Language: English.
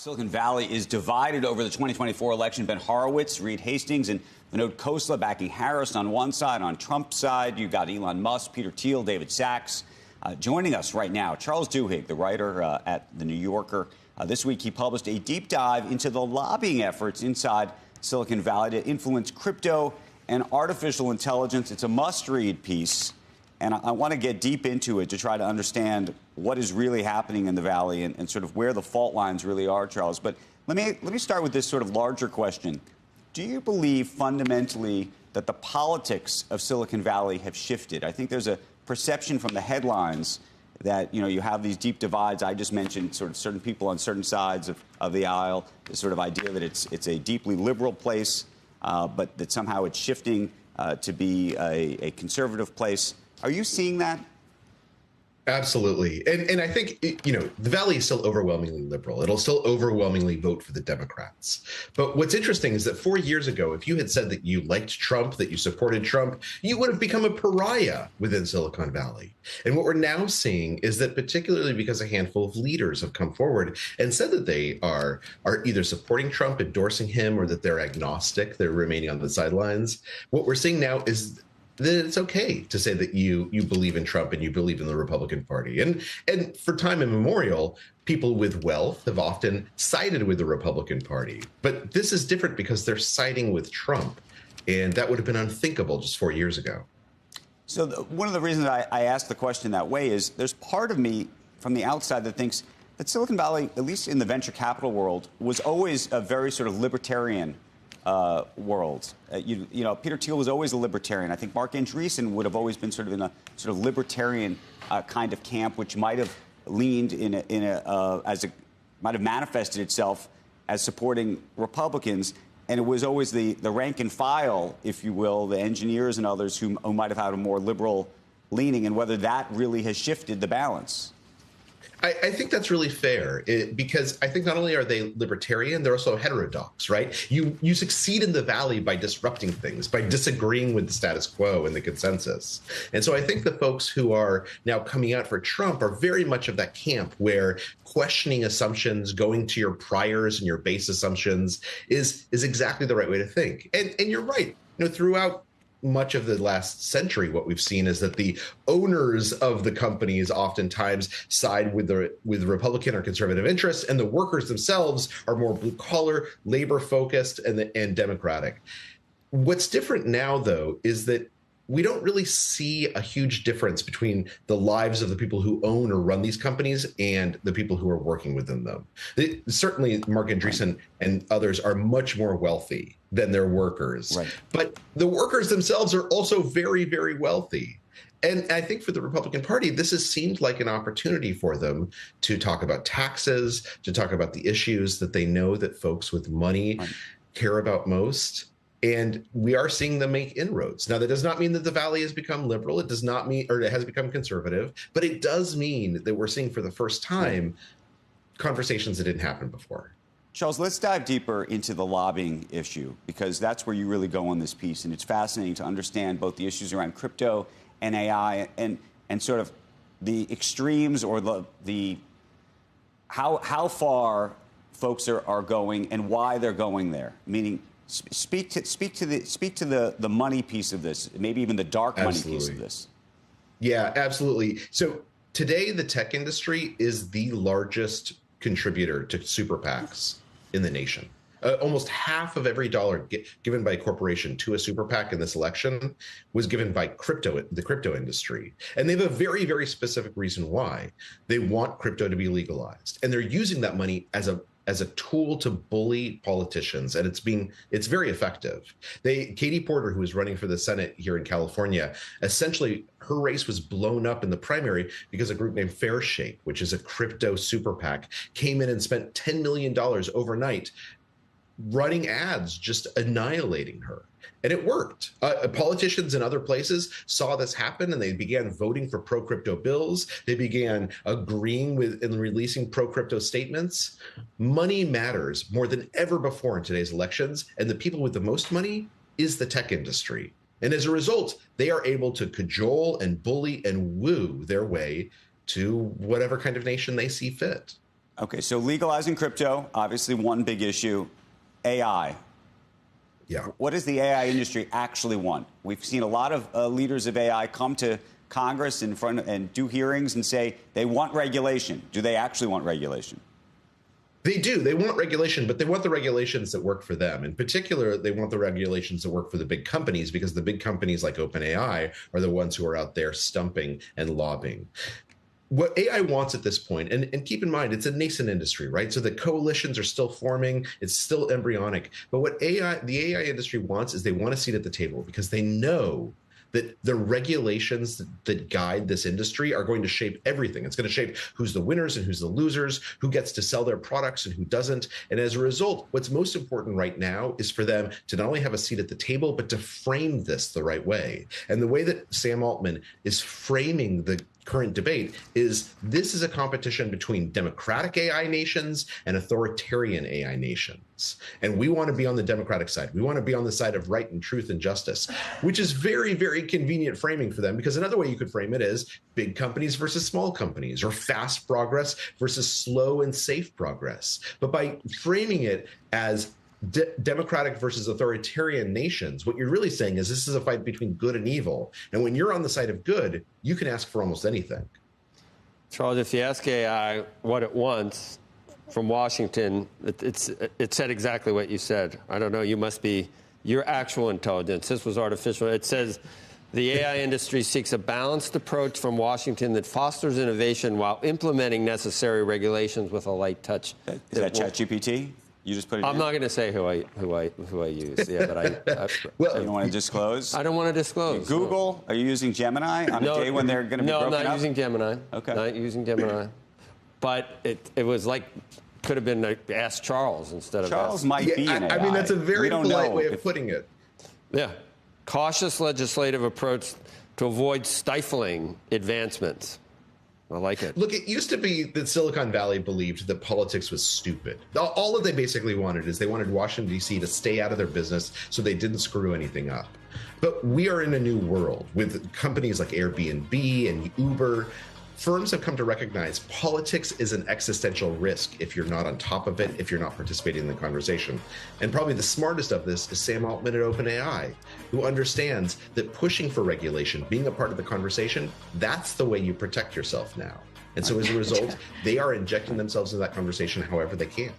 Silicon Valley is divided over the 2024 election. Ben Horowitz, Reed Hastings, and Vinod Khosla backing Harris on one side. On Trump's side, you've got Elon Musk, Peter Thiel, David Sachs. Joining us right now, Charles Duhigg, the writer at The New Yorker. This week, he published a deep dive into the lobbying efforts inside Silicon Valley to influence crypto and artificial intelligence. It's a must-read piece, and I want to get deep into it to try to understand what is really happening in the Valley and sort of where the fault lines really are, Charles. But let me start with this sort of larger question. Do you believe fundamentally that the politics of Silicon Valley have shifted? I think there's a perception from the headlines that, you have these deep divides. I just mentioned sort of certain people on certain sides of the aisle, the sort of idea that it's a deeply liberal place, but that somehow it's shifting to be a conservative place. Are you seeing that? Absolutely. And I think, the Valley is still overwhelmingly liberal. It'll still overwhelmingly vote for the Democrats. But what's interesting is that 4 years ago, if you had said that you liked Trump, that you supported Trump, you would have become a pariah within Silicon Valley. And what we're now seeing is that, particularly because a handful of leaders have come forward and said that they are either supporting Trump, endorsing him, or that they're agnostic, they're remaining on the sidelines, what we're seeing now is that it's okay to say that you believe in Trump and you believe in the Republican Party. And for time immemorial, people with wealth have often sided with the Republican Party. But this is different because they're siding with Trump. And that would have been unthinkable just 4 years ago. So one of the reasons I asked the question that way is there's part of me from the outside that thinks that Silicon Valley, at least in the venture capital world, was always a very sort of libertarian world. Peter Thiel was always a libertarian. I think Mark Andreessen would have always been sort of in a sort of libertarian kind of camp, which might have leaned might have manifested itself as supporting Republicans. And it was always the rank and file, if you will, the engineers and others who might have had a more liberal leaning, and whether that really has shifted the balance. I think that's really fair because I think not only are they libertarian, they're also heterodox, right? You succeed in the Valley by disrupting things, by disagreeing with the status quo and the consensus. And so I think the folks who are now coming out for Trump are very much of that camp where questioning assumptions, going to your priors and your base assumptions is exactly the right way to think. And you're right. Throughout much of the last century, what we've seen is that the owners of the companies oftentimes side with Republican or conservative interests, and the workers themselves are more blue collar, labor focused, and democratic. What's different now, though, is that we don't really see a huge difference between the lives of the people who own or run these companies and the people who are working within them. Certainly, Mark Andreessen and others are much more wealthy than their workers. Right. But the workers themselves are also very, very wealthy. And I think for the Republican Party, this has seemed like an opportunity for them to talk about taxes, to talk about the issues that they know that folks with money care about most. And we are seeing them make inroads. Now, that does not mean that the Valley has become liberal. It does not mean, or it has become conservative, but it does mean that we're seeing for the first time conversations that didn't happen before. Charles, let's dive deeper into the lobbying issue, because that's where you really go on this piece. And it's fascinating to understand both the issues around crypto and AI and sort of the extremes or the how far folks are going and why they're going there. Meaning, speak to the money piece of this, maybe even the dark money piece of this. Yeah, absolutely. So today, the tech industry is the largest contributor to super PACs in the nation. Almost half of every dollar given by a corporation to a super PAC in this election was given by the crypto industry. And they have a very, very specific reason why. They want crypto to be legalized. And they're using that money as a tool to bully politicians, and it's very effective. Katie Porter, who is running for the Senate here in California, essentially her race was blown up in the primary because a group named Fairshake, which is a crypto super PAC, came in and spent $10 million overnight running ads, just annihilating her. And it worked. Politicians in other places saw this happen, and they began voting for pro-crypto bills. They began agreeing with and releasing pro-crypto statements. Money matters more than ever before in today's elections, and the people with the most money is the tech industry. And as a result, they are able to cajole and bully and woo their way to whatever kind of nation they see fit. Okay, so legalizing crypto, obviously one big issue. AI. Yeah. What does the AI industry actually want? We've seen a lot of leaders of AI come to Congress and do hearings and say they want regulation. Do they actually want regulation? They do. They want regulation, but they want the regulations that work for them. In particular, they want the regulations that work for the big companies, because the big companies like OpenAI are the ones who are out there stumping and lobbying. What AI wants at this point, and keep in mind, it's a nascent industry, right? So the coalitions are still forming. It's still embryonic. But what the AI industry wants is they want a seat at the table, because they know that the regulations that guide this industry are going to shape everything. It's going to shape who's the winners and who's the losers, who gets to sell their products and who doesn't. And as a result, what's most important right now is for them to not only have a seat at the table, but to frame this the right way. And the way that Sam Altman is framing the current debate is this is a competition between democratic AI nations and authoritarian AI nations. And we want to be on the democratic side. We want to be on the side of right and truth and justice, which is very, very convenient framing for them, because another way you could frame it is big companies versus small companies, or fast progress versus slow and safe progress. But by framing it as democratic versus authoritarian nations, what you're really saying is this is a fight between good and evil. And when you're on the side of good, you can ask for almost anything. Charles, if you ask AI what it wants from Washington, it said exactly what you said. I don't know, you must be your actual intelligence. This was artificial. It says the AI industry seeks a balanced approach from Washington that fosters innovation while implementing necessary regulations with a light touch. Is that ChatGPT? You just put it I'm not going to say who I use. Yeah, but well, you don't want to disclose? I don't want to disclose. Google? No. Are you using Gemini on a day when they're going to be broken up? No, I'm not using Gemini. Okay. Not using Gemini. But it was like, could have been Ask Charles instead of Charles might be an AI. I mean, that's a very polite way of putting it. Yeah. Cautious legislative approach to avoid stifling advancements. I like it. Look, it used to be that Silicon Valley believed that politics was stupid. All that they basically wanted is they wanted Washington, D.C. to stay out of their business so they didn't screw anything up. But we are in a new world with companies like Airbnb and Uber. Firms have come to recognize politics is an existential risk if you're not on top of it, if you're not participating in the conversation. And probably the smartest of this is Sam Altman at OpenAI, who understands that pushing for regulation, being a part of the conversation, that's the way you protect yourself now. And so as a result, they are injecting themselves into that conversation however they can.